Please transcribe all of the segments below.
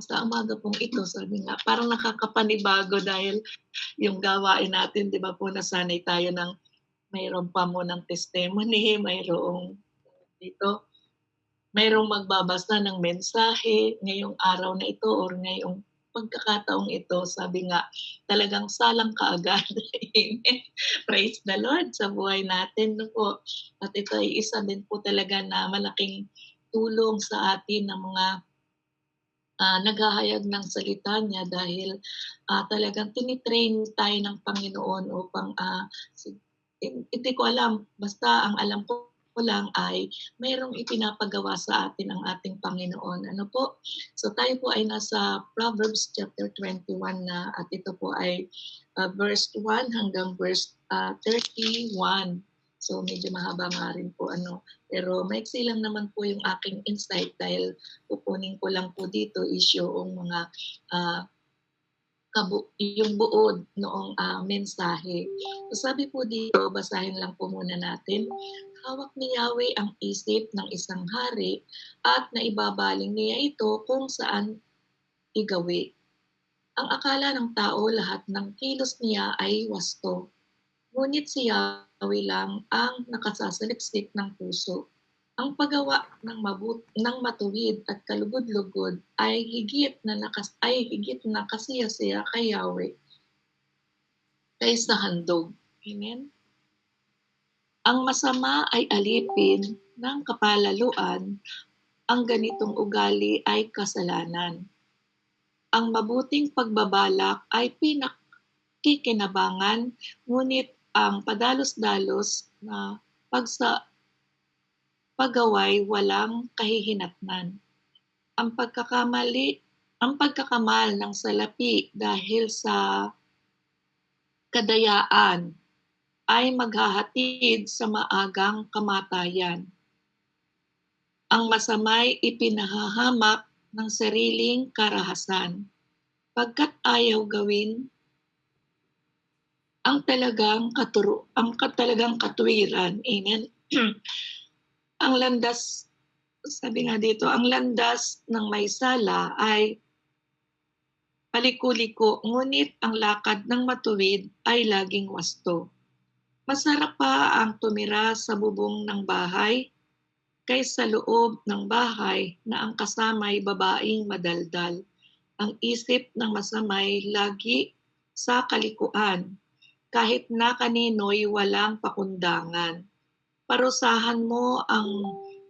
Sa umaga pong ito, sabi nga, parang nakakapanibago dahil yung gawain natin, 'di ba po, nasanay tayo ng mayroon pa munang testimony, mayroong dito, mayroong magbabasa ng mensahe ngayong araw na ito or ngayong pagkakataong ito, sabi nga, talagang salang kaagad. Amen. Praise the Lord sa buhay natin, 'no po. At ito ay isa din po talaga na malaking tulong sa atin ng mga naghahayag ng salita niya dahil talagang tinitrain tayo ng Panginoon upang hindi ko alam, basta ang alam ko lang ay mayroong ipinapagawa sa atin ang ating Panginoon. Ano po? So tayo po ay nasa Proverbs chapter 21 na at ito po ay verse 1 hanggang verse 31. So medyo mahaba nga rin po ano. Pero maiksi lang naman po yung aking insight dahil kukunin ko lang po dito is yung mga ah, yung buod noong mensahe. So sabi po dito, basahin lang po muna natin. Hawak ni Yahweh ang isip ng isang hari at naibabaling niya ito kung saan igawi. Ang akala ng tao lahat ng kilos niya ay wasto. Ngunit si Yahweh lang ang nakasasaliksik ng puso. Ang paggawa ng matuwid at kalugod-lugod ay higit na kasiyasiya kay Yahweh kaysa handog. Amen. Ang masama ay alipin ng kapalaluan, ang ganitong ugali ay kasalanan. Ang mabuting pagbabalak ay pinakikinabangan, ngunit ang padalos-dalos na paggaway walang kahihinatnan. Ang pagkakamal ng salapi dahil sa kadayaan ay maghahatid sa maagang kamatayan. Ang masamay ipinahahamak ng sariling karahasan, pagkat ayaw gawin ang talagang katuwiran. Amen. Ang landas, sabi nga dito, ang landas ng may sala ay paliko-liko, ngunit ang lakad ng matuwid ay laging wasto. Masarap pa ang tumira sa bubong ng bahay kaysa loob ng bahay na ang kasamay babaeng madaldal. Ang isip ng masamay lagi sa kalikuan, kahit na kanino'y walang pakundangan. Parusahan mo ang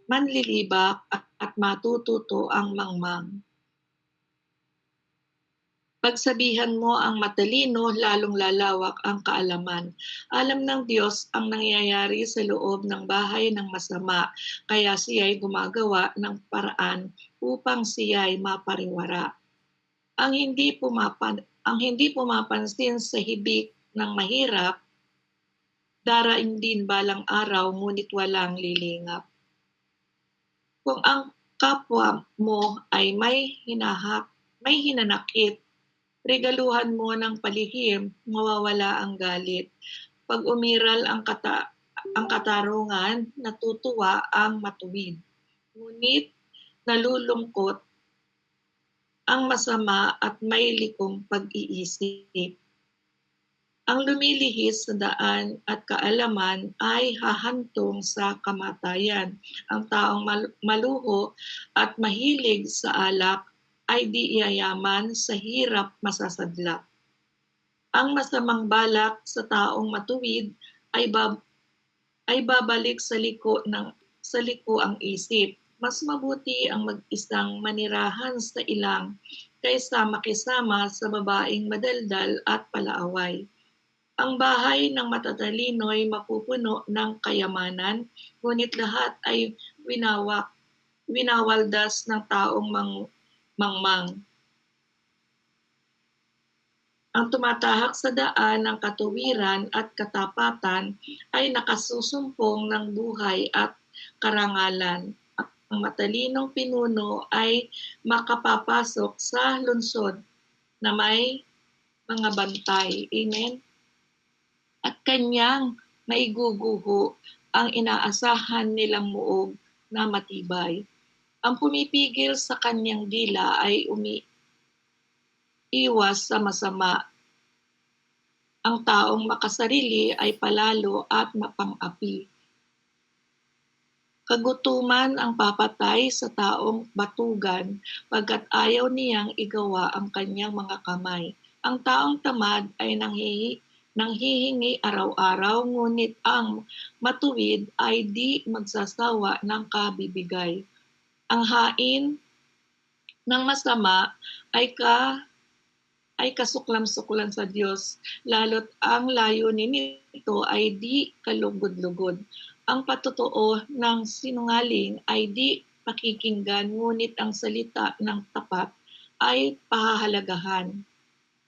manlilibak at matututo ang mangmang. Pagsabihan mo ang matalino, lalong lalawak ang kaalaman. Alam ng Diyos ang nangyayari sa loob ng bahay ng masama, kaya siya'y gumagawa ng paraan upang siya'y mapariwara. Ang hindi pumapansin sa hibik ng mahirap, daraing din balang araw ngunit walang lilingap. Kung ang kapwa mo ay may hinanakit, regaluhan mo ng palihim, mawawala ang galit. Pag umiral ang katarungan, natutuwa ang matuwid. Ngunit nalulungkot ang masama at may likom pag-iisip. Ang lumilihis sa daan at kaalaman ay hahantong sa kamatayan. Ang taong maluho at mahilig sa alak ay di yayaman, sa hirap masasadlak. Ang masamang balak sa taong matuwid ay babalik sa liko ang isip. Mas mabuti ang mag-isang manirahan sa ilang kaysa makisama sa babaeng madaldal at palaaway. Ang bahay ng matatalino'y mapupuno ng kayamanan, ngunit lahat ay winawaldas ng taong mangmang. Ang tumatahak sa daan ng katuwiran at katapatan ay nakasusumpong ng buhay at karangalan. Ang matalinong pinuno ay makapapasok sa lungsod na may mga bantay. Amen. At kanyang maiguguho ang inaasahan nilang muog na matibay. Ang pumipigil sa kanyang dila ay umiiwas sa masama. Ang taong makasarili ay palalo at mapang-api. Kagutuman ang papatay sa taong batugan, pagkat ayaw niyang igawa ang kanyang mga kamay. Ang taong tamad ay nanghihingi araw-araw, ngunit ang matuwid ay di magsasawa ng kabibigay. Ang hain ng masama ay kasuklam-suklan sa Diyos, lalo't ang layunin nito ay di kalugod-lugod. Ang patotoo ng sinungaling ay di pakikinggan, ngunit ang salita ng tapat ay pahahalagahan.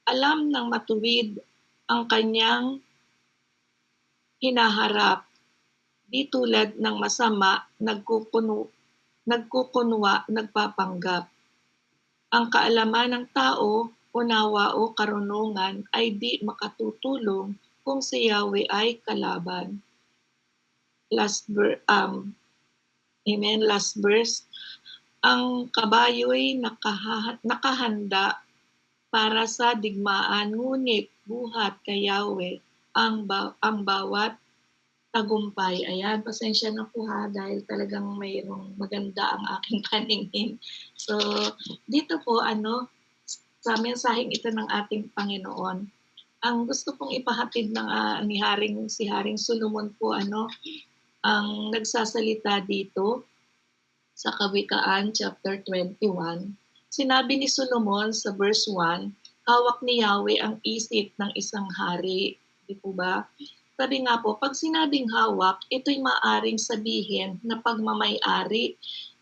Alam ng matuwid ang kanyang hinaharap, di tulad ng masama, nagkukunwa, nagpapanggap. Ang kaalaman ng tao, unawa o karunungan ay di makatutulong kung si Yahweh ay kalaban. Amen. Last verse. Ang kabayo'y nakahanda para sa digmaan, ngunit buhat kay Yahweh ang bawat tagumpay. Ayan, pasensya na po ha, dahil talagang mayroong maganda ang aking paningin. So, dito po, sa mensaheng ito ng ating Panginoon, ang gusto pong ipahatid ng si Haring Solomon po, ang nagsasalita dito sa Kawikaan chapter 21. Sinabi ni Solomon sa verse 1, hawak ni Yahweh ang isip ng isang hari. Di po ba? Sabi nga po, pag sinabing hawak, ito'y maaring sabihin na pagmamay-ari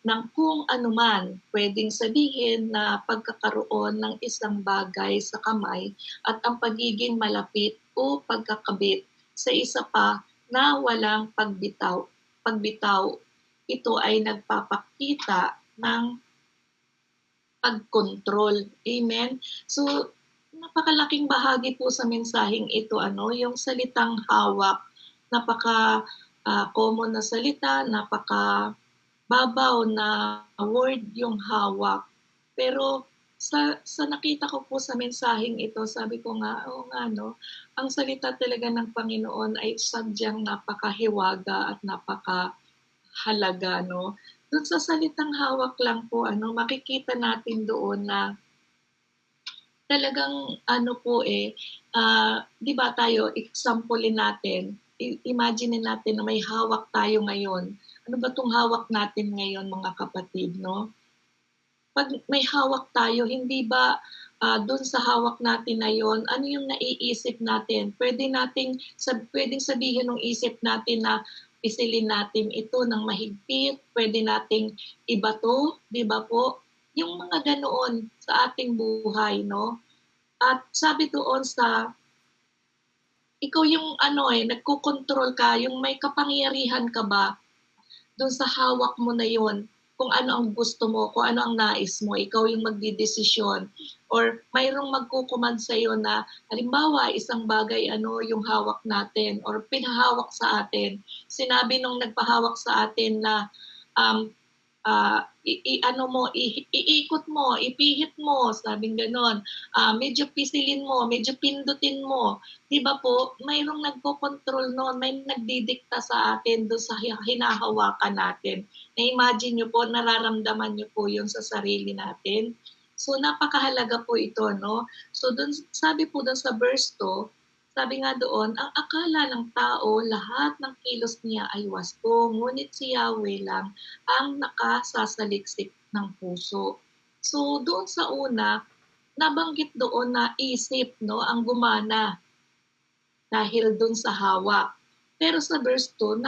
ng kung anuman. Pwedeng sabihin na pagkakaroon ng isang bagay sa kamay at ang pagiging malapit o pagkakabit sa isa pa na walang pagbitaw. Ito ay nagpapakita ng pagkontrol. Amen? So, napakalaking bahagi po sa mensaheng ito, yung salitang hawak. Napaka-common na salita, napaka-babaw na word yung hawak. Pero sa nakita ko po sa mensaheng ito, sabi ko nga, ang salita talaga ng Panginoon ay sadyang napakahiwaga at napakahalaga, no? Doon sa salitang hawak lang po, makikita natin doon na talagang di ba tayo, examplein natin, imagine natin na may hawak tayo ngayon. Ano ba itong hawak natin ngayon, mga kapatid, no? Pag may hawak tayo, hindi ba doon sa hawak natin na yon, ano yung naiisip natin? Pwedeng sabihin ng isip natin na pisilin natin ito ng mahigpit, pwede nating ibato, di ba po? Yung mga ganoon sa ating buhay, no? At sabi doon sa, ikaw yung nagkukontrol ka, yung may kapangyarihan ka ba doon sa hawak mo na yon, kung ano ang gusto mo, kung ano ang nais mo, ikaw yung magdidesisyon. Or mayroong magkukumand sa iyo na, halimbawa, isang bagay, yung hawak natin, or pinahawak sa atin. Sinabi nung nagpahawak sa atin na, iikot mo, ipihit mo, sabing ganon. Medyo pisilin mo, medyo pindutin mo. Diba po, mayroong nagko-control noon, may nagdidikta sa atin doon sa hinahawakan natin. Na-imagine nyo po, nararamdaman nyo po yun sa sarili natin. So, napakahalaga po ito, no? So, sabi po doon sa verse 2, sabi nga doon, ang akala ng tao, lahat ng kilos niya ay wasto, ngunit si Yahweh lang ang nakasasaliksik ng puso. So, doon sa una, nabanggit doon na isip, no, ang gumana dahil doon sa hawak. Pero sa verse 2,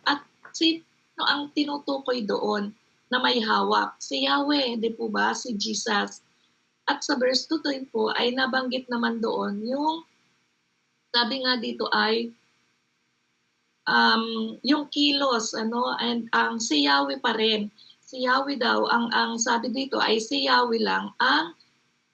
at sino ang tinutukoy doon na may hawak? Si Yahweh, di po ba? Si Jesus. At sa verse 2 din po ay nabanggit naman doon yung sabi nga dito ay yung kilos, and ang si Yahweh pa rin. Si Yahweh daw, ang sabi dito ay si Yahweh lang ang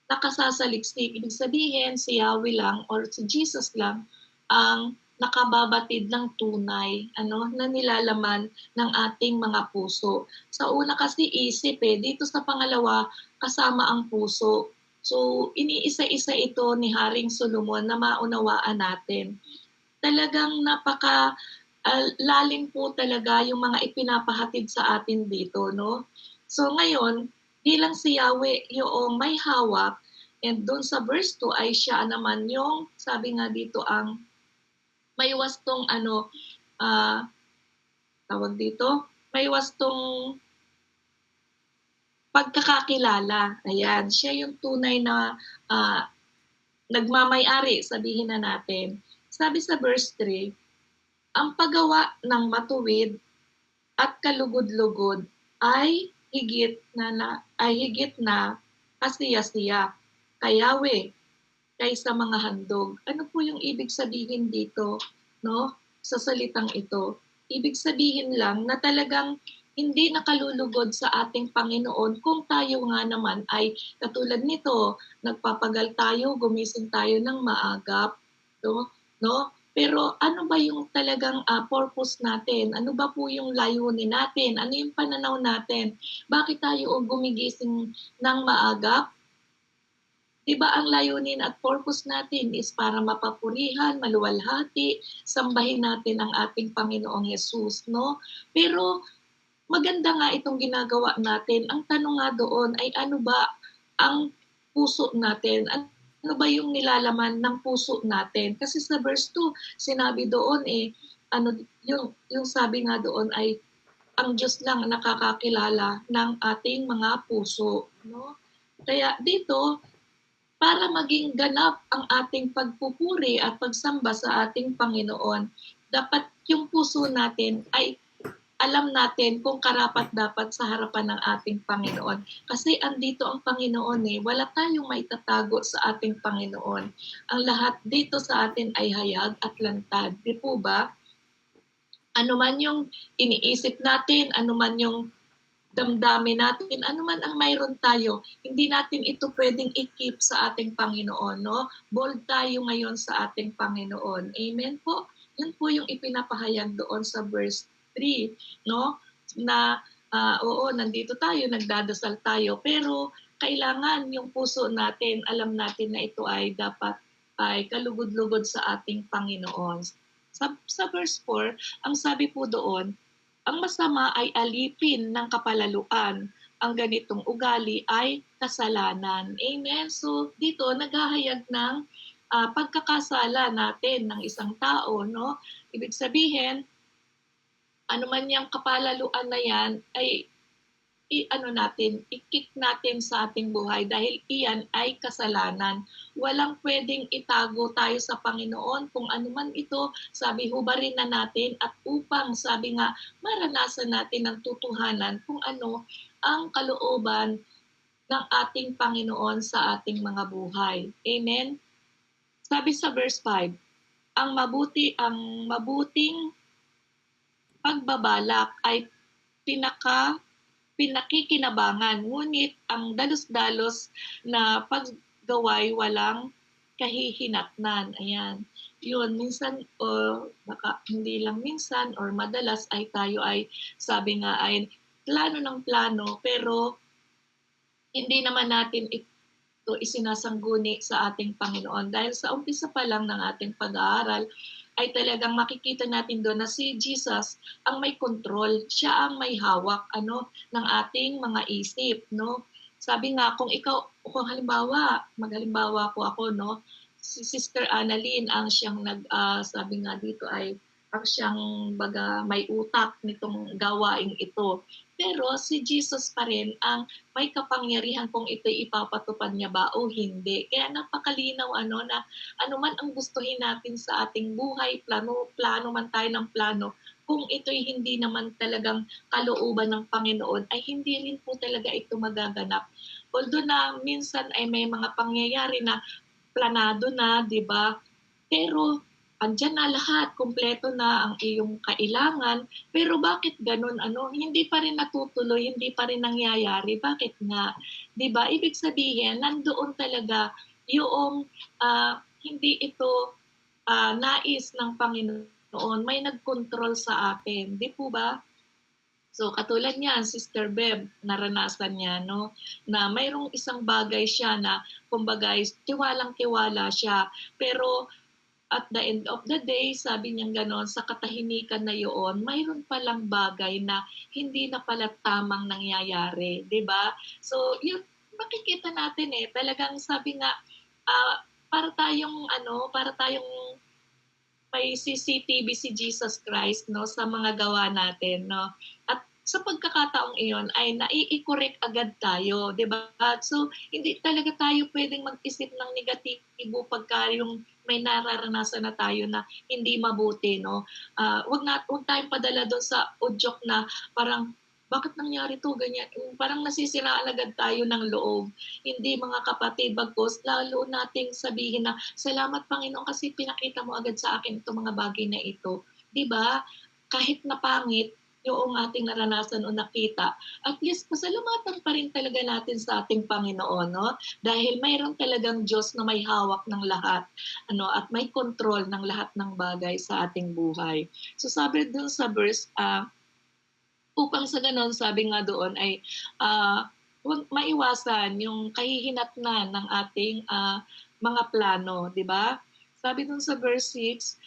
nakasasaliksik. Ibig sabihin, si Yahweh lang or si Jesus lang ang nakababatid ng tunay na nilalaman ng ating mga puso. Sa una kasi isip dito sa pangalawa kasama ang puso. So iniisa-isa ito ni Haring Solomon na maunawaan natin. Talagang lalim po talaga yung mga ipinapahatid sa atin dito, no? So ngayon, bilang si Yahweh yung may hawak, and doon sa verse 2 ay siya naman yung, sabi nga dito, ang may wastong tawag dito, may wastong pagkakakilala. Ayan, siya yung tunay na nagmamay-ari, sabihin na natin. Sabi sa verse 3, ang paggawa ng matuwid at kalugod-lugod ay higit na kasiya-siya kayawe kaysa mga handog. Ano po yung ibig sabihin dito, no? Sa salitang ito. Ibig sabihin lang na talagang hindi nakalulugod sa ating Panginoon kung tayo nga naman ay katulad nito, nagpapagal tayo, gumising tayo ng maagap, no? Pero ano ba yung talagang purpose natin? Ano ba po yung layunin natin? Ano yung pananaw natin? Bakit tayo gumigising ng maagap? Diba ang layunin at purpose natin is para mapapurihan, maluwalhati, sambahin natin ang ating Panginoong Yesus, no? Pero maganda nga itong ginagawa natin. Ang tanong nga doon ay ano ba ang puso natin? Ano ba yung nilalaman ng puso natin? Kasi sa verse 2, sinabi doon yung sabi nga doon ay ang Diyos lang nakakakilala ng ating mga puso, no? Kaya dito, para maging ganap ang ating pagpupuri at pagsamba sa ating Panginoon, dapat yung puso natin ay alam natin kung karapat-dapat sa harapan ng ating Panginoon. Kasi andito ang Panginoon wala tayong maitatago sa ating Panginoon. Ang lahat dito sa atin ay hayag at lantad. Di po ba? Ano man yung iniisip natin, ano man yung damdamin natin, ano man ang mayroon tayo, hindi natin ito pwedeng i-keep sa ating Panginoon, no? Bold tayo ngayon sa ating Panginoon. Amen po? Yun po yung ipinapahayag doon sa verse 3, no? Na, oo, nandito tayo, nagdadasal tayo, pero kailangan yung puso natin, alam natin na ito ay dapat ay kalugod-lugod sa ating Panginoon. Sa verse 4, ang sabi po doon, ang masama ay alipin ng kapalaluan. Ang ganitong ugali ay kasalanan. Amen? So, dito, naghahayag ng pagkakasala natin ng isang tao, no? Ibig sabihin, ano man yung kapalaluan na yan, ay i-kick natin sa ating buhay dahil iyan ay kasalanan. Walang pwedeng itago tayo sa Panginoon kung ano man ito, sabi hubarin na natin at upang sabi nga maranasan natin ang tutuhanan kung ano ang kalooban ng ating Panginoon sa ating mga buhay. Amen? Sabi sa verse 5, ang mabuting pagbabalak ay pinakikinabangan, ngunit ang dalos-dalos na paggaway walang kahihinatnan. Ayan. Yun, minsan o baka hindi lang minsan or madalas ay tayo ay sabi nga ay plano ng plano pero hindi naman natin ito isinasangguni sa ating Panginoon. Dahil sa umpisa pa lang ng ating pag-aaral, ay talagang makikita natin doon na si Jesus ang may control. Siya ang may hawak ng ating mga isip. No? Sabi nga, kung halimbawa, maghalimbawa po ako, no? Si Sister Annalyn ang siyang sabi nga dito ay ang siyang may utak nitong gawaing ito. Pero si Jesus pa rin ang may kapangyarihan kung ito'y ipapatupad niya ba o hindi. Kaya napakalinaw na anuman ang gustuhin natin sa ating buhay, plano man tayo ng plano, kung ito'y hindi naman talagang kalooban ng Panginoon, ay hindi rin po talaga ito magaganap. Although na minsan ay may mga pangyayari na planado na, di ba? Pero andyan na lahat, kumpleto na ang iyong kailangan, pero bakit ganun hindi pa rin natutuloy, hindi pa rin nangyayari, bakit nga? 'Di ba? Ibig sabihin, nandoon talaga yung hindi ito nais ng Panginoon, may nagkontrol sa atin, 'di po ba? So katulad niyan, Sister Bev, naranasan niya, no, na mayroong isang bagay siya na kumbaga tiwalang-tiwala siya. Pero at the end of the day, sabi niya gano'n, sa katahimikan na yun, mayroon palang bagay na hindi na pala tamang nangyayari, 'di ba? So yun, makikita natin talagang sabi nga, para tayong may CCTV si Jesus Christ, no, sa mga gawa natin, no. At sa pagkakataong iyon ay nai-correct agad tayo, 'di ba? So hindi talaga tayo pwedeng mag-isip ng negatibo pagka yung may nararanasan na tayo na hindi mabuti, no. Wag tayong padala doon sa udyok na parang bakit nangyari to ganyan, parang nasisiraan agad tayo ng loob. Hindi, mga kapatid, bagkus lalo nating sabihin na, "Salamat Panginoon kasi pinakita mo agad sa akin itong mga bagay na ito." 'Di ba? Kahit na pangit yung ating naranasan o nakita, at least pasalamatan pa rin talaga natin sa ating Panginoon, no? Dahil mayroon talagang Diyos na may hawak ng lahat, at may control ng lahat ng bagay sa ating buhay. So sabi dun sa verse, upang sa gano'n, sabi nga doon ay, huwag maiwasan yung kahihinatnan ng ating, mga plano, 'di ba? Sabi dun sa verse 6,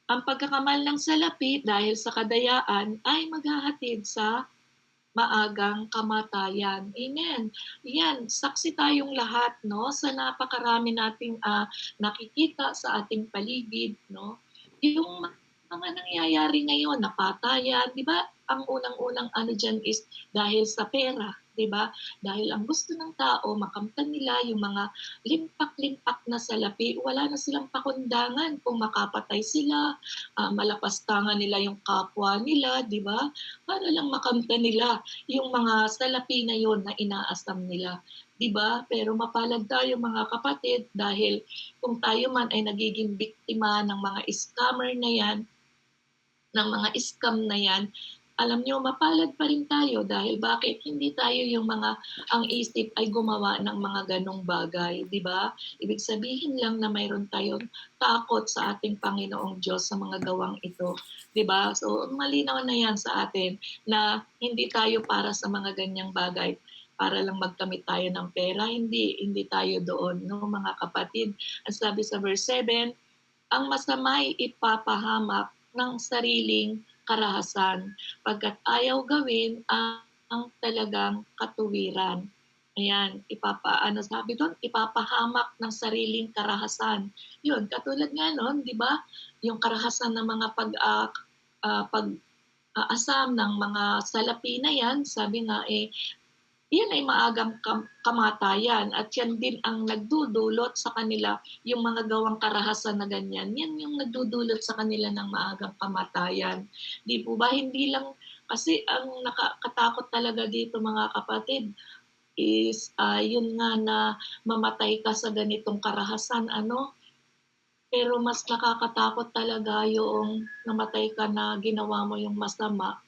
ang pagkakamal ng salapi dahil sa kadayaan ay maghahatid sa maagang kamatayan. Amen. Yan, saksi tayong lahat, no, sa napakarami nating nakikita sa ating paligid, no. Yung mga nangyayari ngayon, napatayan, di ba? Ang unang-unang ano dyan is dahil sa pera, di ba? Dahil ang gusto ng tao, makamtan nila yung mga limpak-limpak na salapi, wala na silang pakundangan kung makapatay sila, malapastangan nila yung kapwa nila, di ba? Para lang makamtan nila yung mga salapi na yon na inaasam nila. 'Di ba? Pero mapalad tayo mga kapatid dahil kung tayo man ay nagiging biktima ng mga scammer na 'yan, ng mga scam na 'yan, alam niyo mapalad pa rin tayo dahil bakit hindi tayo yung mga ang isip ay gumawa ng mga ganong bagay, 'di ba? Ibig sabihin lang na mayroon tayong takot sa ating Panginoong Diyos sa mga gawang ito, 'di ba? So malinaw na 'yan sa atin na hindi tayo para sa mga ganyang bagay para lang magkamit tayo ng pera, hindi tayo doon, no, mga kapatid. Ang sabi sa verse 7, ang masama'y ipapahamak ng sariling karahasan, pagkat ayaw gawin ang talagang katuwiran. Ayan, sabi doon, ipapahamak ng sariling karahasan. Yun, katulad nga nun, di ba? Yung karahasan ng mga pag-aasam ng mga salapi na yan, sabi nga yan ay maagang kamatayan at yan din ang nagdudulot sa kanila, yung mga gawang karahasan na ganyan, yan yung nagdudulot sa kanila ng maagang kamatayan. Di po ba? Hindi lang, kasi ang nakakatakot talaga dito mga kapatid is yun nga na mamatay ka sa ganitong karahasan, pero mas nakakatakot talaga yung namatay ka na ginawa mo yung masama,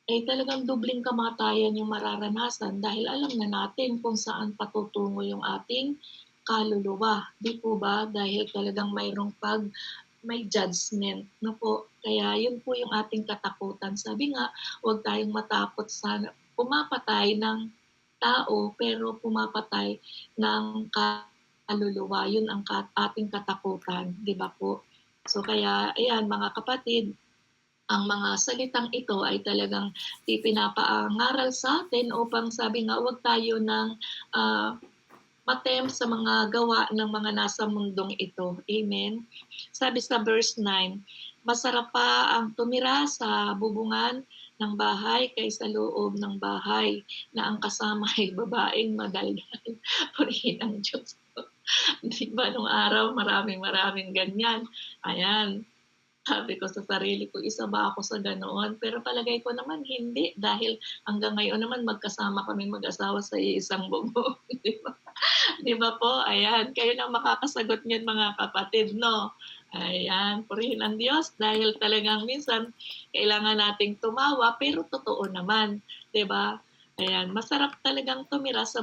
talagang dobling kamatayan yung mararanasan dahil alam na natin kung saan patutungo yung ating kaluluwa. Di po ba? Dahil talagang may judgment. No po? Kaya yun po yung ating katakutan. Sabi nga, huwag tayong matakot sa pumapatay ng tao pero pumapatay ng kaluluwa. Yun ang ating katakutan. Di ba po? So kaya, ayan mga kapatid, ang mga salitang ito ay talagang ipinapaangaral sa atin upang sabi nga huwag tayo ng matem sa mga gawa ng mga nasa mundong ito. Amen? Sabi sa verse 9, masarap pa ang tumira sa bubungan ng bahay kaysa loob ng bahay na ang kasama ay babaeng madaldal. Purihin ang Diyos ko. Di ba nung araw maraming ganyan. Ayan, sabi ko sa sarili ko, isa ba ako sa ganoon? Pero palagay ko naman hindi dahil hanggang ngayon naman magkasama kami mag-asawa sa isang bubong. Di ba? Di ba po? Ayan, kayo nang makakasagot niyan mga kapatid, no? Ayan, purihin ang Diyos dahil talagang minsan kailangan nating tumawa pero totoo naman, 'di ba? Ayan, masarap talagang tumira sa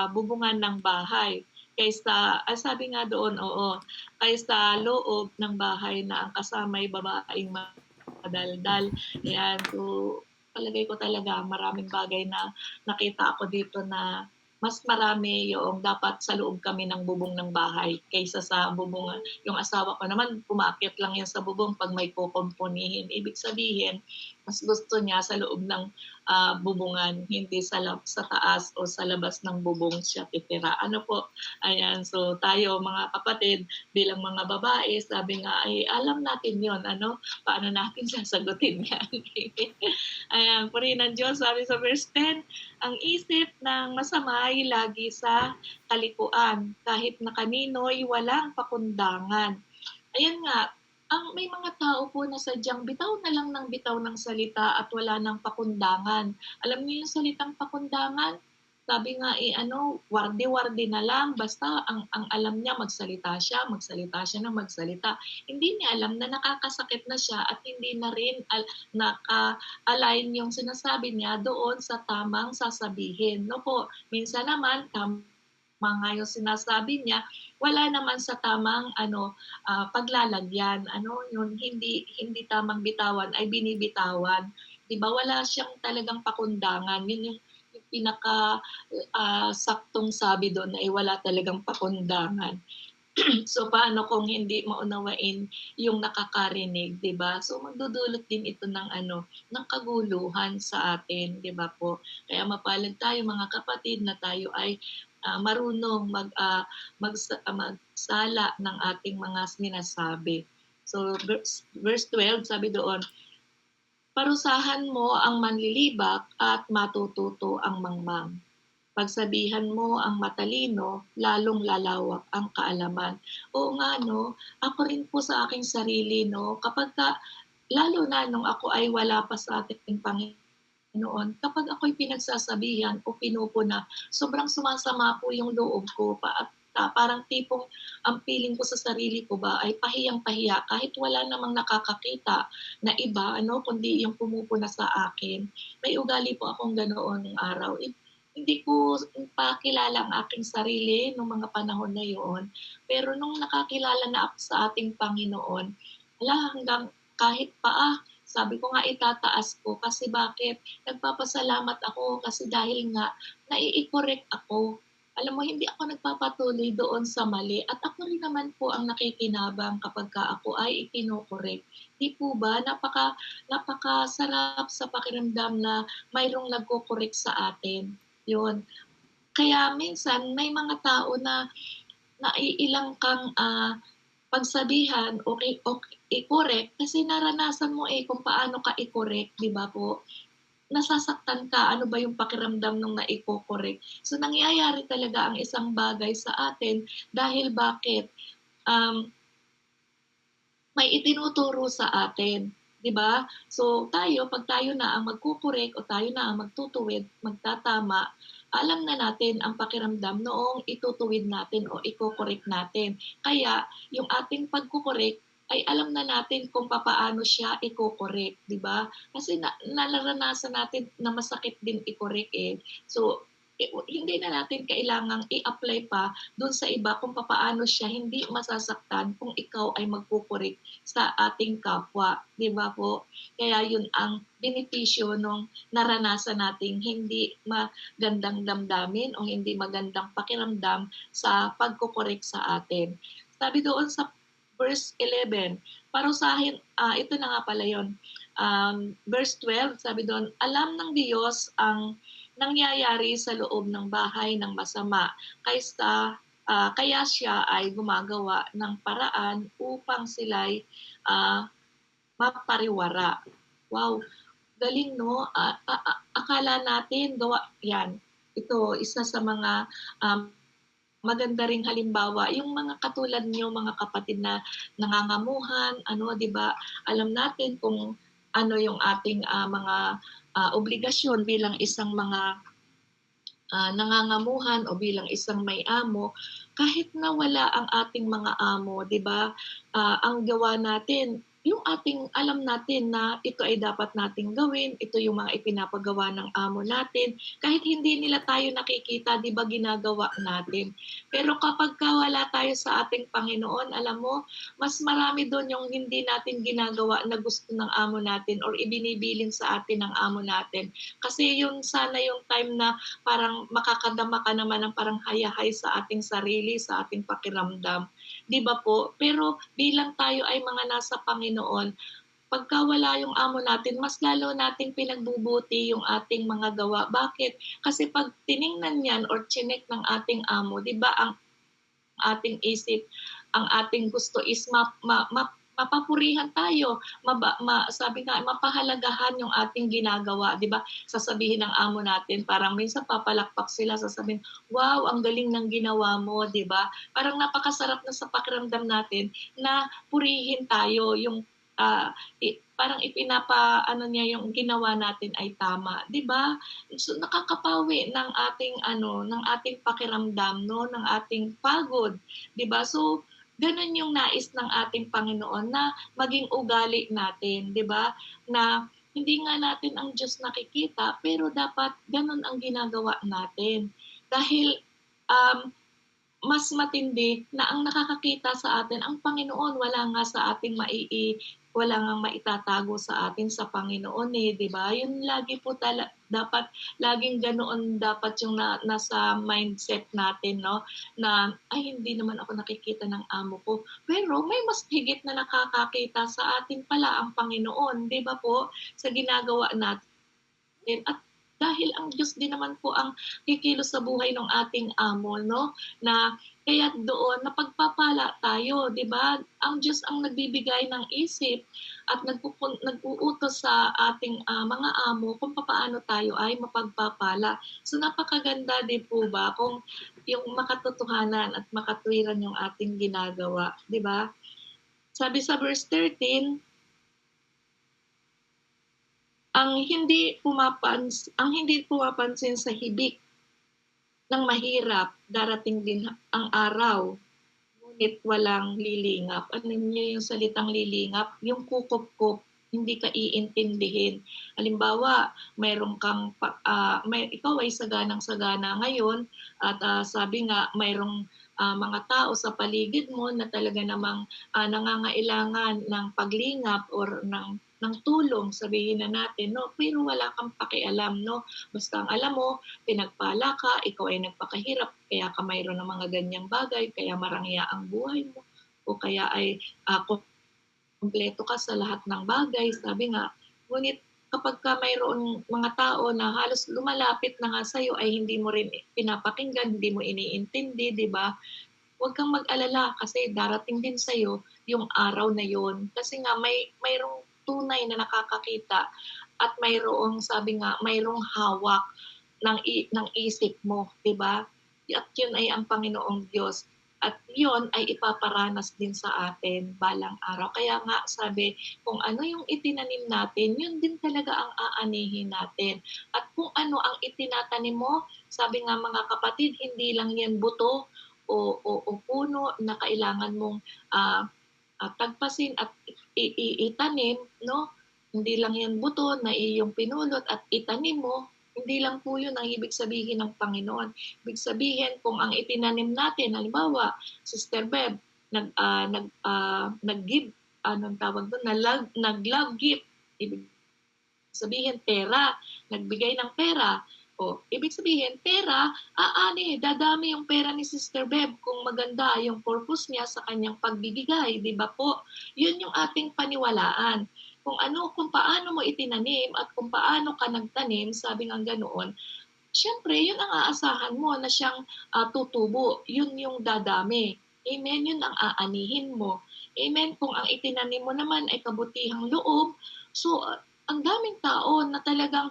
bubungan ng bahay Kaysa sabi nga doon, oo, kaysa loob ng bahay na ang kasama'y babaeng madaldal. Ayan, so palagay ko talaga maraming bagay na nakita ako dito na mas marami yung dapat sa loob kami ng bubong ng bahay kaysa sa bubong. Yung asawa ko naman, umakyat lang yan sa bubong pag may kukumpunihin. Ibig sabihin, mas gusto niya sa loob ng bubungan, hindi sa taas o sa labas ng bubong siya titira. Ano po, ayan, so tayo mga kapatid, bilang mga babae, sabi nga, ay alam natin yon ano, paano natin sasagutin yan. Ayan, purihin ng Diyos, sabi sa verse 10, ang isip ng masama ay lagi sa kalikuan, kahit na kanino'y walang pakundangan. Ayan nga, may mga tao po na sadyang bitaw na lang ng bitaw ng salita at wala ng pakundangan. Alam niyo yung salitang pakundangan? Sabi nga wardi-wardi na lang, basta ang alam niya magsalita siya ng magsalita. Hindi niya alam na nakakasakit na siya at hindi na rin naka-align yung sinasabi niya doon sa tamang sasabihin. No po, minsan naman tama nga yung sinasabi niya, wala naman sa tamang paglalagyan. Yung hindi tamang bitawan ay binibitawan. 'Di ba? Wala siyang talagang pakundangan. Yun yung pinaka saktong sabi doon ay wala talagang pakundangan. So paano kung hindi maunawain yung nakakarinig, 'di ba? So magdudulot din ito ng kaguluhan sa atin, 'di ba po? Kaya mapalad tayo mga kapatid na tayo ay marunong magsala ng ating mga sinasabi. So verse 12 sabi doon, parusahan mo ang manlilibak at matututo ang mangmang. Pagsabihan mo ang matalino, lalong lalawak ang kaalaman. Oo nga, no? Ako rin po sa aking sarili, no? Lalo na nung ako ay wala pa sa ating Panginoon, kapag ako'y pinagsasabihan o pinupuna, sobrang sumasama po yung loob ko. Parang tipong ang feeling ko sa sarili ko ba ay pahiyang-pahiya kahit wala namang nakakakita na iba, kundi yung pumupuna sa akin. May ugali po akong ganoon ng araw. Hindi ko pa kilala ang aking sarili nung mga panahon na yun. Pero nung nakakilala na ako sa ating Panginoon, hanggang kahit sabi ko nga itataas ko kasi bakit? Nagpapasalamat ako kasi dahil nga nai-correct ako. Alam mo, hindi ako nagpapatuloy doon sa mali at ako rin naman po ang nakikinabang kapag ako ay ikinokorek. Di po ba? Napakasarap sa pakiramdam na mayroong nagko-correct sa atin. Yun. Kaya minsan may mga tao na naiilang kang pagsabihan o i-correct kasi naranasan mo kung paano ka i-correct, di ba po? Nasasaktan ka, ano ba yung pakiramdam nung naiko-correct. So nangyayari talaga ang isang bagay sa atin dahil bakit? May itinuturo sa atin, 'di ba? So pag tayo na ang magko-correct o tayo na ang magtutuwid, magtatama, alam na natin ang pakiramdam noong itutuwid natin o iko-correct natin. Kaya yung ating pagko-correct ay alam na natin kung papaano siya iko-correct, 'di ba? Kasi nararanasan natin na masakit din i-correct So hindi na natin kailangang i-apply pa doon sa iba kung papaano siya hindi masasaktan kung ikaw ay magkukurik sa ating kapwa, di ba po? Kaya yun ang benepisyo nung naranasan nating hindi magandang damdamin o hindi magandang pakiramdam sa pagkukurik sa atin. Sabi doon sa verse 11, parusahin, ito na nga pala yun, verse 12, sabi doon, alam ng Diyos ang nangyayari sa loob ng bahay ng masama kaya siya ay gumagawa ng paraan upang sila'y mapariwara. Wow, galing no? Akala natin gawa yan. Ito isa sa mga maganda ring halimbawa, yung mga katulad niyo mga kapatid na nangangamuhan, 'di ba? Alam natin kung ano yung ating mga obligasyon bilang isang mga nangangamuhan o bilang isang may-amo, kahit na wala ang ating mga amo, 'di ba? Ang gawa natin yung ating alam natin na ito ay dapat nating gawin, ito yung mga ipinapagawa ng amo natin, kahit hindi nila tayo nakikita, 'di ba ginagawa natin. Pero kapagka wala tayo sa ating Panginoon, alam mo, mas marami do'n yung hindi natin ginagawa na gusto ng amo natin or ibinibilin sa atin ng amo natin. Kasi yun sana yung time na parang makakadama ka naman ng parang hayahay sa ating sarili, sa ating pakiramdam. 'Di ba po? Pero bilang tayo ay mga nasa Panginoon, pagka wala yung amo natin, mas lalo nating pinagbubuti yung ating mga gawa. Bakit? Kasi 'pag tiningnan 'yan or chineck ng ating amo, 'di ba ang ating isip, ang ating gusto is mapapurihan tayo, sabi nga, mapahalagahan yung ating ginagawa, 'di ba? Sasabihin ng amo natin, parang minsan papalakpak sila, sasabihin, "Wow, ang galing ng ginawa mo," 'di ba? Parang napakasarap na sa pakiramdam natin na purihin tayo, yung parang ipinapa-ano niya yung ginawa natin ay tama, 'di ba? So, nakakapawi ng ating ng ating pakiramdam 'no, ng ating pagod, 'di ba? So, gano'n yung nais ng ating Panginoon na maging ugali natin, 'di ba? Na hindi nga natin ang Diyos nakikita, pero dapat gano'n ang ginagawa natin. Dahil, um, mas matindi na ang nakakakita sa atin ang Panginoon, wala ngang maitatago sa atin sa Panginoon, eh, 'di ba? Yun lagi po dapat laging ganoon dapat yung nasa mindset natin 'no, na, "Ay hindi naman ako nakikita ng amo ko." Pero may mas higit na nakakakita sa atin pala ang Panginoon, 'di ba po, sa ginagawa natin. At dahil ang Diyos din naman po ang kikilos sa buhay ng ating amo 'no, na kaya doon napagpapala tayo, 'di ba? Ang Diyos ang nagbibigay ng isip at nag-uutos sa ating, mga amo kung papaano tayo ay mapagpapala. So, napakaganda din po ba kung yung makatotohanan at makatwiran yung ating ginagawa, 'di ba? Sabi sa verse 13, ang hindi pumapansin sa hibik ng mahirap, darating din ang araw, ngunit walang lilingap. Ano niyo yung salitang lilingap? Yung kukup-kup, hindi ka iintindihin. Halimbawa, mayroon kang ikaw ay saganang-sagana ngayon at sabi nga mayroong mga tao sa paligid mo na talaga namang nangangailangan ng paglingap or ng tulong, sabihin na natin, no? Pero wala kang pakialam, no? Basta ang alam mo, pinagpala ka, ikaw ay nagpakahirap, kaya ka mayroon ng mga ganyang bagay, kaya marangya ang buhay mo, o kaya ay kumpleto ka sa lahat ng bagay, sabi nga. Ngunit kapag ka mayroong mga tao na halos lumalapit na nga sa'yo ay hindi mo rin pinapakinggan, hindi mo iniintindi, di ba? Huwag kang mag-alala kasi darating din sa'yo yung araw na yon. Kasi nga mayroong tunay na nakakakita at mayroong, sabi nga, mayroong hawak ng isip mo, 'di ba? At 'yun ay ang Panginoong Diyos. At 'yun ay ipaparanas din sa atin balang araw. Kaya nga sabi, kung ano yung itinanim natin, 'yun din talaga ang aanihin natin. At kung ano ang itinatanim mo, sabi nga mga kapatid, hindi lang 'yan buto o puno na kailangan mong tagpasin at itanim, no? Hindi lang yan buto na iyong pinulot at itanim mo, hindi lang po yun ang ibig sabihin ng Panginoon. Ibig sabihin, kung ang itinanim natin, halimbawa, Sister Beb, nag-give, anong tawag doon, nag-love gift, ibig sabihin pera, nagbigay ng pera, o ibig sabihin pera, dadami yung pera ni Sister Beb kung maganda yung purpose niya sa kanyang pagbibigay, 'di ba po? Yun yung ating paniwalaan. Kung paano mo itinanim at kung paano ka nagtanim, sabi nga ganoon, siyempre yun ang aasahan mo na siyang tutubo, yun yung dadami. Amen, yun ang aanihin mo. Amen, kung ang itinanim mo naman ay kabutihang loob, so ang daming tao na talagang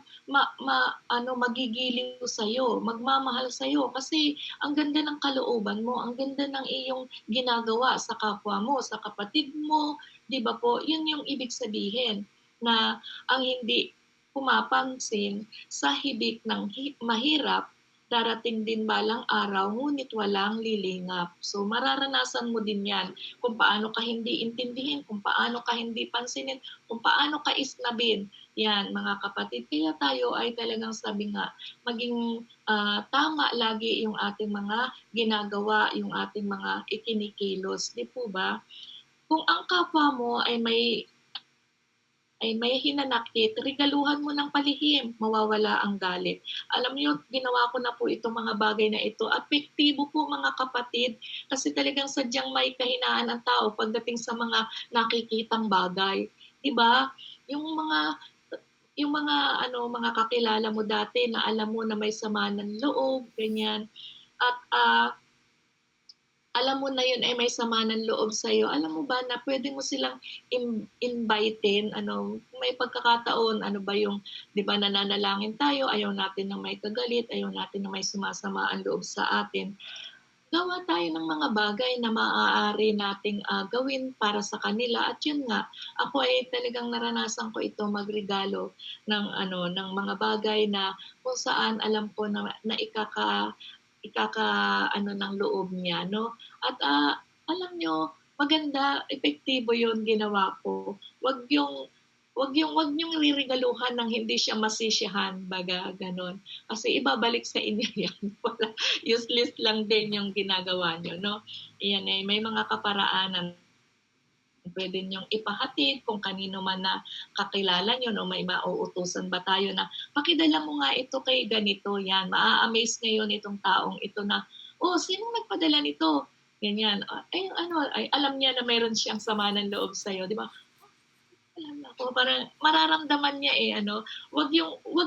magigiling sa iyo, magmamahal sa iyo kasi ang ganda ng kalooban mo, ang ganda ng iyong ginagawa sa kapwa mo, sa kapatid mo, 'di ba po? 'Yun yung ibig sabihin na ang hindi pumapansin sa hibik ng mahirap, darating din balang araw ngunit walang lilingap. So mararanasan mo din 'yan kung paano ka hindi intindihin, kung paano ka hindi pansinin, kung paano ka isnabin. 'Yan mga kapatid, kaya tayo ay talagang sabi nga maging, tama lagi yung ating mga ginagawa, yung ating mga ikinikilos, 'di po ba? Kung ang kapwa mo ay may hinanakit, regaluhan mo ng palihim, mawawala ang galit. Alam niyo, ginawa ko na po itong mga bagay na ito. Apektibo po mga kapatid, kasi talagang sadyang may kahinaan ang tao pagdating sa mga nakikitang bagay. 'Di ba? Yung mga mga kakilala mo dati na alam mo na may sama ng loob, ganyan. At alam mo na yun ay may sama ng loob sa'yo, alam mo ba na pwede mo silang invitein, may pagkakataon, ano ba yung 'di ba nananalangin tayo, ayaw natin ng may kagalit, ayaw natin ng may sumasama ang loob sa atin. Gawa tayo ng mga bagay na maaari nating, gawin para sa kanila at yun nga, ako ay talagang naranasan ko ito magregalo ng mga bagay na kung saan alam ko na ikaka-ano ng loob niya 'no. At, alam niyo maganda, epektibo 'yun ginawa ko. 'Wag niyong reregaluhan ng hindi siya masisiyahan, baga gano'n. Kasi ibabalik sa inyo 'yan, useless lang din yung ginagawa niyo 'no. Iyan, may mga kaparaanan puwede niyong ipahatid kung kanino man na kakilala niyo 'no, may mauutusan ba tayo na, "Pakidala mo nga ito kay ganito." 'Yan, maa-amaze ngayon itong taong ito na, "Oh, sinong nagpadala nito?" Ganyan. Eh, ay alam niya na meron siyang sama ng loob sa'yo, 'di ba? Alam ko parang mararamdaman niya, 'wag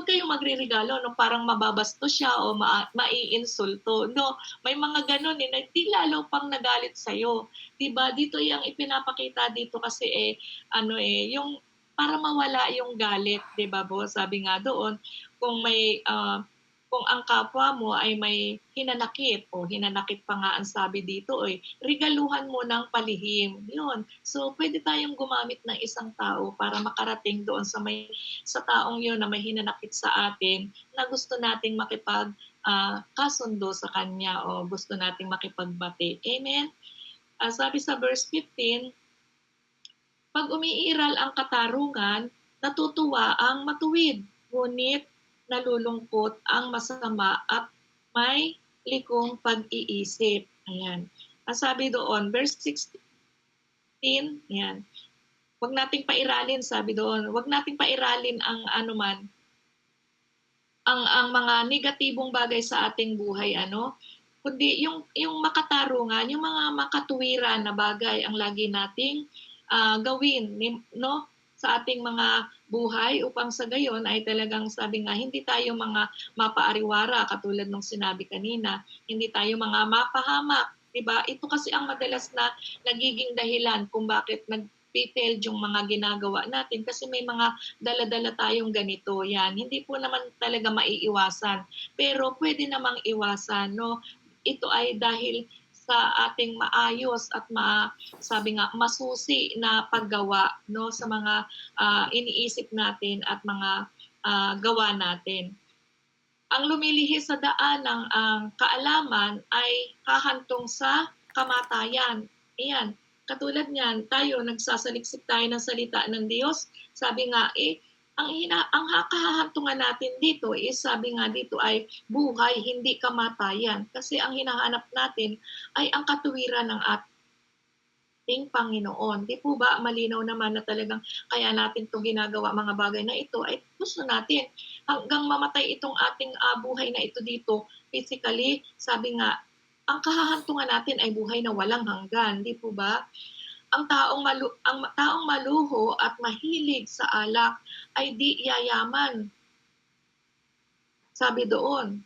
kayong magreregalo 'no, parang mababastos siya o maiinsulto 'no. May mga gano'n, na 'di lalo pang nagalit sa'yo, 'di ba? Dito yang ipinapakita dito kasi, yung para mawala yung galit, 'di ba po? Sabi nga doon kung kung ang kapwa mo ay may hinanakit o hinanakit pa nga ang sabi dito, regaluhan mo ng palihim, 'yun. So, pwede tayong gumamit ng isang tao para makarating doon sa taong 'yun na may hinanakit sa atin na gusto nating kasundo sa kanya o gusto nating makipagbati. Amen? Sabi sa verse 15, "'Pag umiiral ang katarungan, natutuwa ang matuwid, ngunit nalulungkot ang masama at may likong pag-iisip." Ayan. Ang sabi doon, verse 16, ayan. Huwag nating pairalin, sabi doon, huwag nating pairalin ang anuman, ang mga negatibong bagay sa ating buhay, kundi yung makatarungan, yung mga makatuwiran na bagay ang lagi nating gawin, 'no, sa ating mga buhay upang sa gayon ay talagang sabi nga hindi tayo mga mapaariwara katulad ng sinabi kanina, hindi tayo mga mapahamak, 'di ba? Ito kasi ang madalas na nagiging dahilan kung bakit nagfe-failed yung mga ginagawa natin kasi may mga dala-dala tayong ganito, 'yan. Hindi po naman talaga maiiwasan, pero pwede namang iwasan, 'no? Ito ay dahil sa ating maayos at sabi nga masusi na paggawa 'no sa mga iniisip natin at mga gawa natin. Ang lumilihis sa daan ng ang kaalaman ay hahantong sa kamatayan. Ayan, katulad niyan, tayo nagsasaliksik tayo ng salita ng Diyos. Sabi nga, ang kahahantungan natin dito is sabi nga dito ay buhay, hindi kamatayan. Kasi ang hinahanap natin ay ang katuwiran ng ating Panginoon. Di po ba malinaw naman na talagang kaya natin 'tong ginagawa, mga bagay na ito ay gusto natin hanggang mamatay itong ating buhay na ito dito physically. Sabi nga, ang kahahantungan natin ay buhay na walang hanggan, di po ba? Ang taong maluho at mahilig sa alak ay di yayaman. Sabi doon,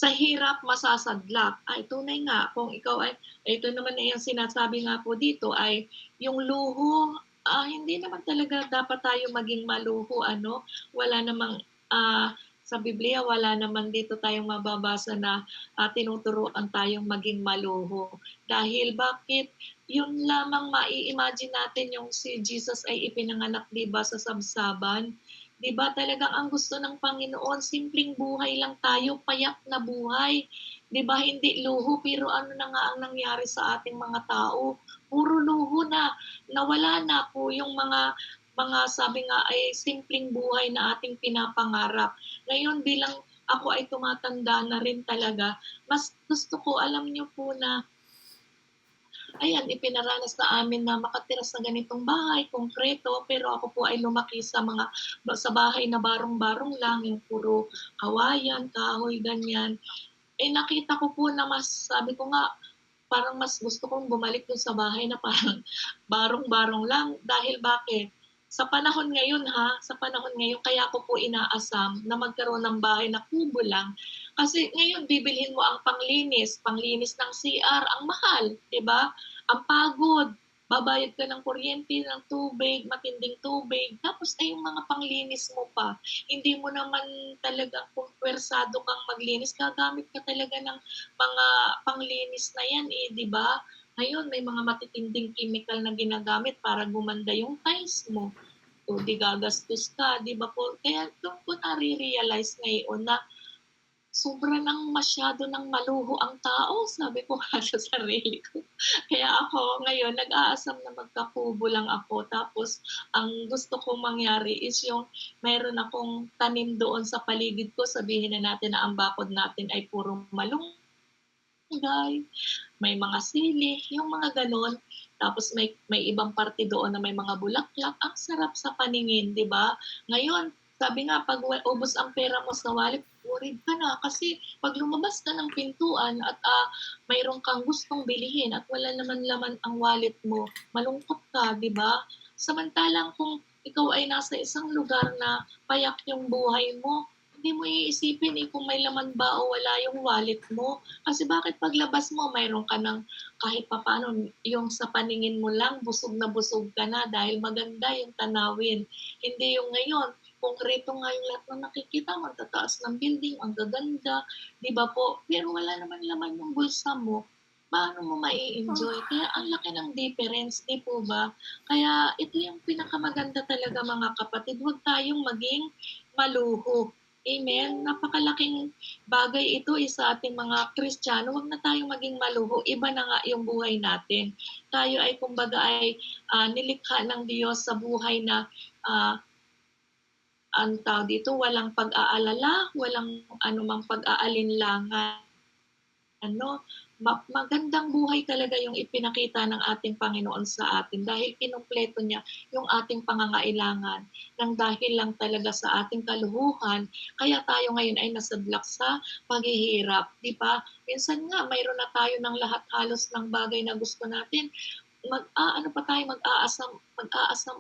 sa hirap masasadlak. Ay tunay nga kung ikaw ay ito naman na yung sinasabi nga po dito ay yung luho, hindi naman talaga dapat tayo maging maluho, wala namang sa Biblia wala naman dito tayong mababasa na tinuturuan tayong maging maluho. Dahil bakit? Yun lamang mai-imagine natin yung si Jesus ay ipinanganak 'di ba sa sabsaban. 'Di ba talagang ang gusto ng Panginoon simpleng buhay lang tayo, payak na buhay. 'Di ba hindi luho, pero ano na nga ang nangyari sa ating mga tao, puro luho na. Nawala na po yung mga sabi nga ay simpleng buhay na ating pinapangarap. Ngayon bilang ako ay tumatanda na rin talaga, mas gusto ko alam niyo po na ayan, ipinaranas sa amin na makatira sa ganitong bahay, konkreto, pero ako po ay lumaki sa bahay na barong-barong lang, yung puro kawayan, kahoy, ganyan. Eh, nakita ko po na mas sabi ko nga, parang mas gusto kong bumalik dun sa bahay na parang barong-barong lang. Dahil bakit? Sa panahon ngayon sa panahon ngayon kaya ko po inaasam na magkaroon ng bahay na kubo lang. Kasi ngayon bibilhin mo ang panglinis ng CR, ang mahal, 'di ba? Ang pagod, babayad ka ng kuryente, ng tubig, matinding tubig, tapos ay yung mga panglinis mo pa. Hindi mo naman talaga kung puwersado kang maglinis, gagamit ka talaga ng mga panglinis na yan, eh, 'di ba? Ngayon may mga matitinding chemical na ginagamit para gumanda yung tiles mo. O 'di gagastos ka, 'di ba po? Kaya do'n ko nare-realize ngayon na sobra ng masyado ng maluho ang tao, sabi ko nga sa sarili ko. Kaya ako ngayon nag-aasam na magkakubo lang ako, tapos ang gusto kong mangyari is yung mayroon akong tanim doon sa paligid ko, sabihin na natin na ang bakod natin ay puro malunggay, may mga sili, yung mga gano'n. Tapos may ibang parte doon na may mga bulaklak, ang sarap sa paningin, 'di ba? Ngayon, sabi nga 'pag ubos ang pera mo sa wallet, worried ka na kasi 'pag lumabas ka ng pintuan at, mayroon kang gustong bilhin at wala naman laman ang wallet mo, malungkot ka, 'di ba? Samantalang kung ikaw ay nasa isang lugar na payak yung buhay mo, hindi mo iisipin, kung may laman ba o wala yung wallet mo. Kasi bakit paglabas mo mayroon ka ng kahit papaano yung sa paningin mo lang busog na busog ka na dahil maganda yung tanawin. Hindi yung ngayon, konkreto nga yung lahat ng nakikita mo, ang tataas ng building, ang gaganda, 'di ba po? Pero wala naman laman yung bulsa mo, paano mo mai-enjoy? Kaya ang laki ng difference, 'di po ba? Kaya ito yung pinakamaganda talaga mga kapatid, huwag tayong maging maluho. Amen. Napakalaking bagay ito sa ating mga Kristiyano. Huwag na tayong maging maluho. Iba na nga yung buhay natin. Tayo ay kumbaga ay nilikha ng Diyos sa buhay na ah, ang tawag dito, walang pag-aalala, walang anumang pag-aalinlangan. Ano, magandang buhay talaga yung ipinakita ng ating Panginoon sa atin dahil kinumpleto niya yung ating pangangailangan nang dahil lang talaga sa ating kaluhuhan, kaya tayo ngayon ay nasadlak sa paghihirap, 'di ba? Minsan nga mayroon na tayo ng lahat halos ng bagay na gusto natin, mag-aano pa tayo, mag-aasam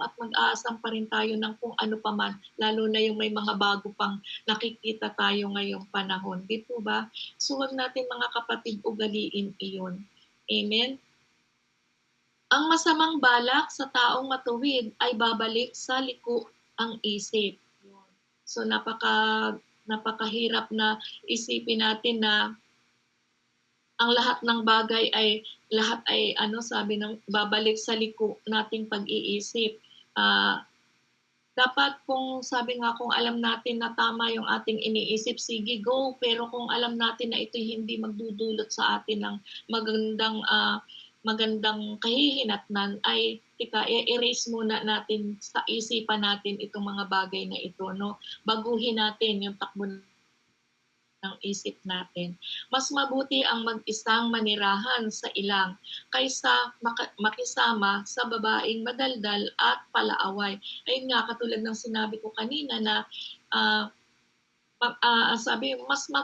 at mag-aasam pa rin tayo ng kung ano pa man, lalo na yung may mga bago pang nakikita tayo ngayong panahon, 'di po ba? So, wag natin mga kapatid ugaliin iyon. Amen? Ang masamang balak sa taong matuwid ay babalik sa liku ang isip. So, napakahirap na isipin natin na ang lahat ay ano sabi ng babalik sa liku nating pag-iisip. Ah, dapat kung sabi nga kung alam natin na tama yung ating iniisip, sige go. Pero kung alam natin na ito'y hindi magdudulot sa atin ng magandang kahihinatnan, ay i-erase muna natin sa isipan natin itong mga bagay na ito, no? Baguhin natin yung takbo ng isip natin. Mas mabuti ang mag-isang manirahan sa ilang kaysa makisama sa babaeng madaldal at palaaway. Ayun nga, katulad ng sinabi ko kanina na uh, sabi,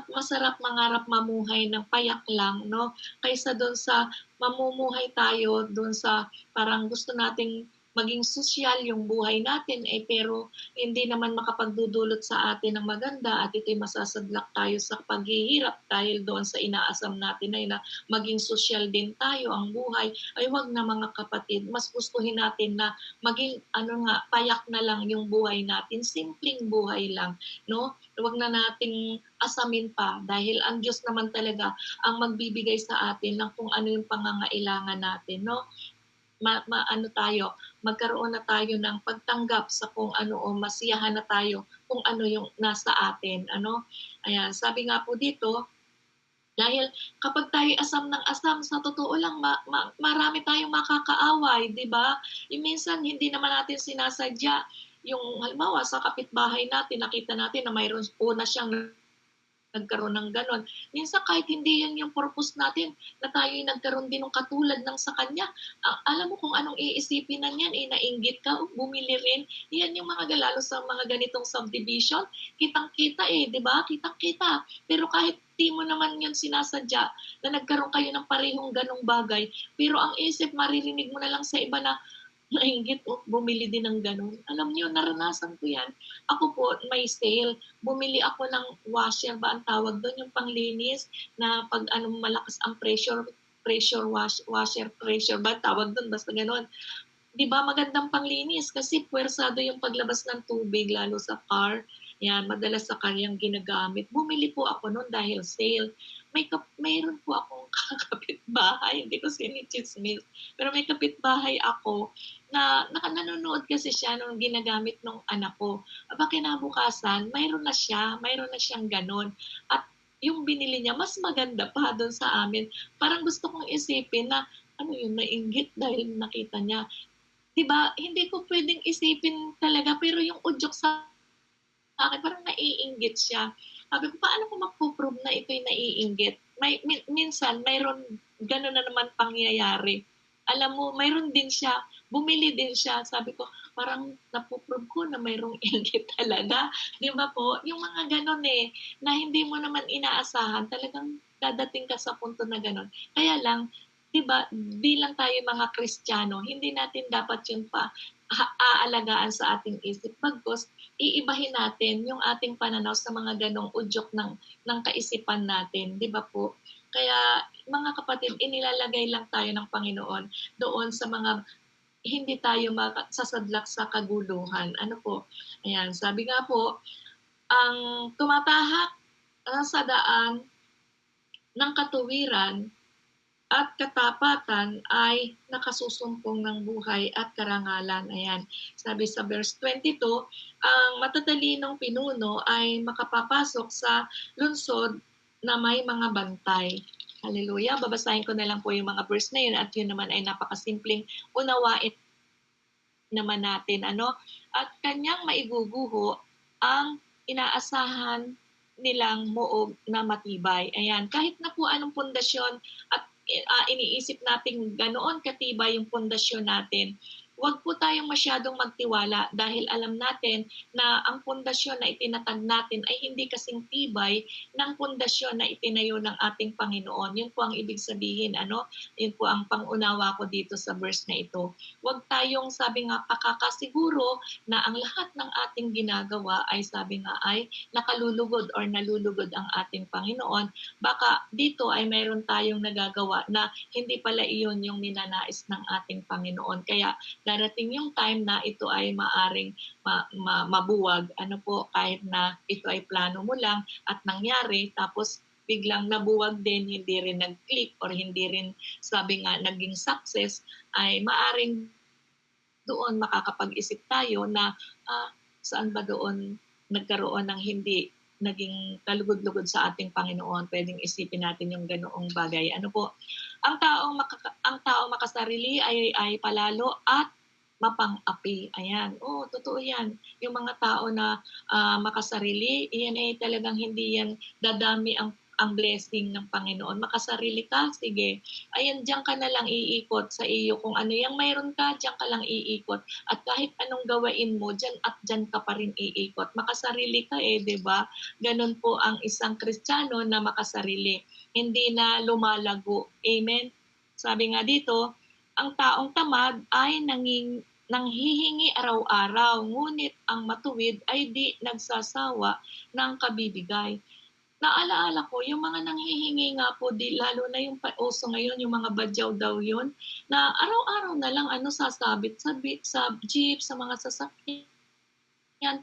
masarap mangarap mamuhay ng payak lang, no? Kaysa doon sa mamumuhay tayo doon sa parang gusto nating maging sosyal yung buhay natin, pero hindi naman makapagdudulot sa atin ng maganda at ito'y masasadlak tayo sa paghihirap dahil doon sa inaasam natin na maging sosyal din tayo ang buhay, ay wag na mga kapatid. Mas gustuhin natin na maging payak na lang yung buhay natin, simpleng buhay lang, no? Huwag na nating asamin pa dahil ang Diyos naman talaga ang magbibigay sa atin ng kung ano yung pangangailangan natin, no? ano tayo, magkaroon na tayo ng pagtanggap sa kung ano o masiyahan na tayo kung ano yung nasa atin. Ano? Ayan, sabi nga po dito, dahil kapag tayo asam ng asam, sa totoo lang, marami tayong makakaaway, di ba? Yung minsan, hindi naman natin sinasadya. Yung halimbawa, sa kapitbahay natin, nakita natin na mayroon una siyang nagkaroon ng ganon. Minsan kahit hindi yun yung purpose natin, na tayo nagkaroon din ng katulad ng sa kanya, alam mo kung anong iisipin na niyan, nainggit ka, bumili rin. Yan yung mga lalo sa mga ganitong subdivision, kitang-kita di ba? Kitang-kita. Pero kahit di mo naman yun sinasadya na nagkaroon kayo ng parehong ganong bagay, pero ang isip, maririnig mo na lang sa iba na nainggit bumili din ng ganun. Alam niyo, naranasan ko yan. Ako po, may sale. Bumili ako ng washer ba ang tawag doon? Yung panglinis na pag malakas ang washer pressure ba tawag doon? Basta ganun. Di ba magandang panglinis kasi puwersado yung paglabas ng tubig lalo sa car. Yan, madalas sa car yung ginagamit. Bumili po ako noon dahil sale. Mayroon po akong kapitbahay, hindi ko sinichismis, pero may kapitbahay ako na nanonood kasi siya nung ginagamit ng anak ko. Aba kinabukasan, mayroon na siyang ganon. At yung binili niya, mas maganda pa doon sa amin. Parang gusto kong isipin na, ano yun, nainggit dahil nakita niya. Diba, hindi ko pwedeng isipin talaga, pero yung udyok sa akin, parang naiinggit siya. Sabi ko, paano ko mapuprove na ito'y naiinggit? Minsan, mayroon gano'n na naman pangyayari. Alam mo, mayroon din siya, bumili din siya. Sabi ko, parang napuprove ko na mayroong inggit talaga. Di ba po? Yung mga gano'n na hindi mo naman inaasahan, talagang dadating ka sa punto na gano'n. Kaya lang, di ba, bilang tayo mga Kristiyano, hindi natin dapat yun pa aalagaan sa ating isip. Bagkus, iibahin natin yung ating pananaw sa mga ganong udyok ng kaisipan natin. Di ba po? Kaya, mga kapatid, inilalagay lang tayo ng Panginoon doon sa mga hindi tayo sasadlak sa kaguluhan. Ano po? Ayan, sabi nga po, ang tumatahak sa daan ng katuwiran at katapatan ay nakasusumpong ng buhay at karangalan. Ayan. Sabi sa verse 22, ang matatalinong pinuno ay makapapasok sa lungsod na may mga bantay. Hallelujah. Babasahin ko na lang po yung mga verse na yun at yun naman ay napakasimpleng unawain naman natin. At kanyang maiguguho ang inaasahan nilang muog na matibay. Ayan. Kahit na po anong pundasyon at iniisip natin ganoon katibay yung pundasyon natin, huwag po tayong masyadong magtiwala dahil alam natin na ang pundasyon na itinatag natin ay hindi kasing tibay ng pundasyon na itinayo ng ating Panginoon. Yun po ang ibig sabihin. Yun po ang pangunawa ko dito sa verse na ito. Huwag tayong, sabi nga, pakakasiguro na ang lahat ng ating ginagawa ay, sabi nga, ay nakalulugod or nalulugod ang ating Panginoon. Baka dito ay mayroon tayong nagagawa na hindi pala iyon yung ninanais ng ating Panginoon. Kaya darating yung time na ito ay maaring mabuwag. Kahit na ito ay plano mo lang at nangyari, tapos biglang nabuwag din, hindi rin nag-click or hindi rin, sabi nga, naging success, ay maaring doon makakapag-isip tayo na saan ba doon nagkaroon ng hindi naging kalugod-lugod sa ating Panginoon. Pwedeng isipin natin yung ganoong bagay. Ang taong makasarili ay palalo at mapang-api. Ayan. Totoo yan. Yung mga tao na makasarili, yan ay talagang hindi yan dadami ang blessing ng Panginoon. Makasarili ka, sige. Ayan, diyan ka na lang iikot sa iyo. Kung ano yung mayroon ka, diyan ka lang iikot. At kahit anong gawain mo, diyan at diyan ka pa rin iikot. Makasarili ka di ba? Ganon po ang isang Kristiyano na makasarili. Hindi na lumalago. Amen? Sabi nga dito, ang taong tamad ay nanghihingi araw-araw, ngunit ang matuwid ay di nagsasawa ng kabibigay. Naalaala ko, yung mga nanghihingi nga po, lalo na yung uso ngayon, yung mga badyaw daw yun, na araw-araw na lang sasabit sa jeep, sa mga sasakyan,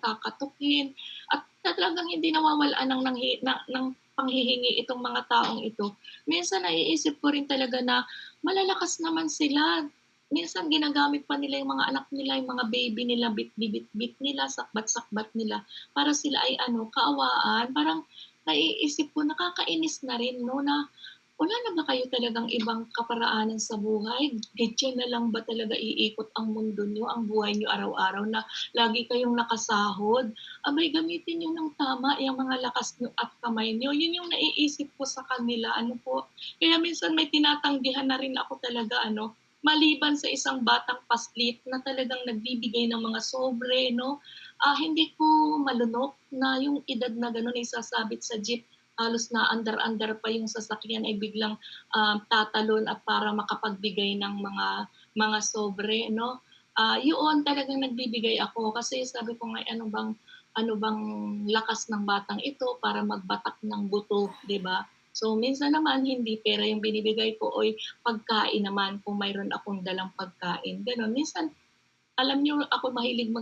kakatukin, at talagang hindi nawawalaan ng panghihingi itong mga taong ito. Minsan naiisip ko rin talaga na malalakas naman sila, minsan ginagamit pa nila yung mga anak nila, yung mga baby nila, bit nila, sakbat-sakbat nila para sila ay ano, kaawaan. Parang naiisip ko nakakainis na rin 'no, na wala na ba kayo talagang ibang kaparaanan sa buhay? Diyan na lang ba talaga iikot ang mundo niyo, ang buhay niyo araw-araw na lagi kayong nakasahod? Abay gamitin niyo ng tama yang mga lakas niyo at kamay niyo. Yun yung naiisip ko sa kanila, ano po. Kaya minsan may tinatanggihan na rin ako talaga ano, maliban sa isang batang paslit na talagang nagbibigay ng mga sobre 'no, hindi ko malunok na yung edad na gano'n ay sasabit sa jeep halos na andar-andar pa yung sasakyan ay biglang, tatalon at para makapagbigay ng mga sobre 'no. Yoon talagang nagbibigay ako kasi sabi ko nga, ano bang lakas ng batang ito para magbatak ng buto, 'di ba? So, minsan naman hindi pera yung binibigay ko oy pagkain naman kung mayroon akong dalang pagkain, gano'n. Minsan alam niyo ako mahilig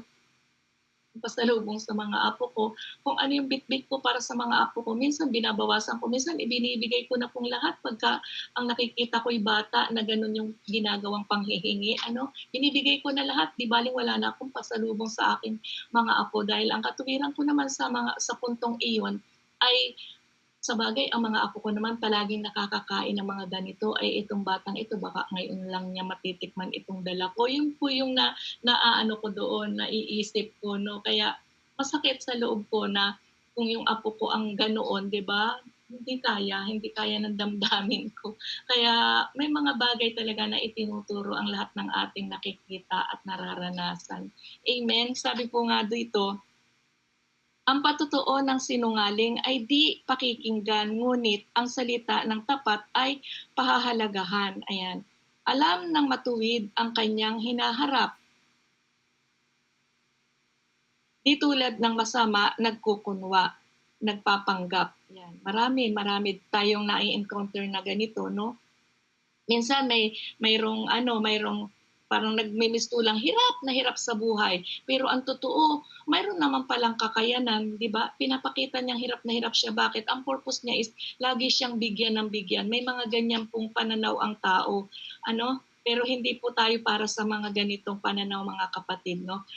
pasalubong sa mga apo ko, kung ano yung bitbit ko para sa mga apo ko, minsan binabawasan ko, minsan ibinibigay ko na pong lahat pagka ang nakikita ko'y bata na gano'n yung ginagawang panghihingi ano, binibigay ko na lahat, 'di baling wala na akong pasalubong sa aking mga apo dahil ang katuwiran ko naman sa puntong iyon ay sabagay ang mga apo ko naman palaging nakakakain ng mga ganito, ay itong batang ito baka ngayon lang niya matitikman itong dala ko. Yun po yung naaano ko doon, naiisip ko 'no. Kaya masakit sa loob ko na kung yung apo ko ang ganoon, 'di ba, hindi kaya ng damdamin ko. Kaya may mga bagay talaga na itinuturo ang lahat ng ating nakikita at nararanasan. Amen. Sabi po nga dito, ang patotoo ng sinungaling ay di pakikinggan, ngunit ang salita ng tapat ay pahahalagahan. Ayan. Alam ng matuwid ang kanyang hinaharap, di tulad ng masama nagkukunwa, nagpapanggap. Yan. Marami tayong nai-encounter na ganito, no? Minsan mayroong parang nagmimistulang hirap na hirap sa buhay. Pero ang totoo, mayroon naman palang kakayanan, 'di ba? Pinapakita niyang hirap na hirap siya. Bakit? Ang purpose niya is lagi siyang bigyan ng bigyan. May mga ganyan pong pananaw ang tao, ano? Pero hindi po tayo para sa mga ganitong pananaw mga kapatid, no?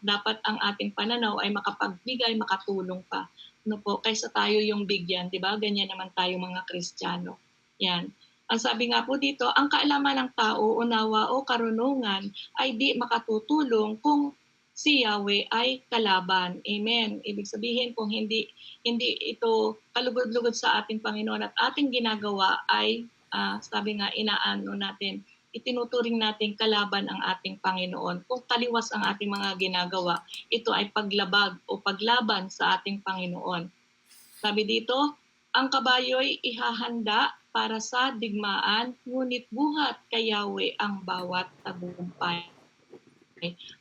Dapat ang ating pananaw ay makapagbigay, makatulong pa. No po, kaysa tayo yung bigyan, 'di ba? Ganyan naman tayo mga Kristiyano. Yan. Ang sabi nga po dito, ang kaalaman ng tao, unawa o karunungan ay di makatutulong kung si Yahweh ay kalaban. Amen. Ibig sabihin kung hindi ito kalugod-lugod sa ating Panginoon at ating ginagawa ay sabi nga inaano natin, itinuturing natin kalaban ang ating Panginoon. Kung taliwas ang ating mga ginagawa, ito ay paglabag o paglaban sa ating Panginoon. Sabi dito, ang kabayo'y ihahanda para sa digmaan, ngunit buhat kay Yahweh ang bawat tagumpay.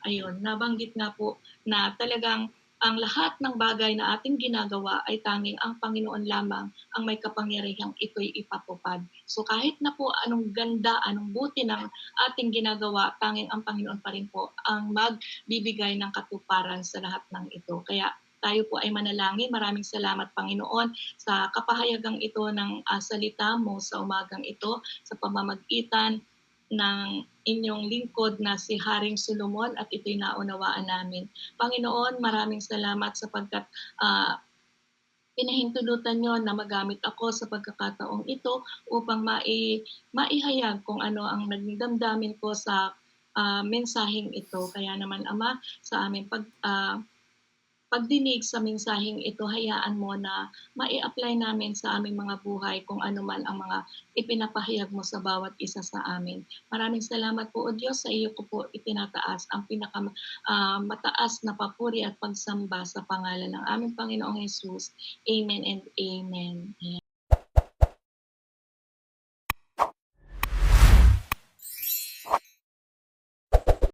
Ayun, nabanggit nga po na talagang ang lahat ng bagay na ating ginagawa ay tanging ang Panginoon lamang ang may kapangyarihang ito'y ipatupad. So kahit na po anong ganda, anong buti ng ating ginagawa, tanging ang Panginoon pa rin po ang magbibigay ng katuparan sa lahat ng ito. Kaya tayo po ay manalangin. Maraming salamat, Panginoon, sa kapahayagang ito ng salita mo sa umagang ito, sa pamamagitan ng inyong lingkod na si Haring Solomon at ito'y naunawaan namin. Panginoon, maraming salamat sapagkat pinahintulutan nyo na magamit ako sa pagkakataong ito upang maihayag kung ano ang naging damdamin ko sa mensaheng ito. Kaya naman, Ama, sa aming pagdinig sa mensaheng ito, hayaan mo na mai-apply namin sa aming mga buhay kung ano man ang mga ipinapahayag mo sa bawat isa sa amin. Maraming salamat po, O Diyos, sa iyo ko po itinataas ang mataas na papuri at pagsamba sa pangalan ng aming Panginoong Jesus. Amen and Amen.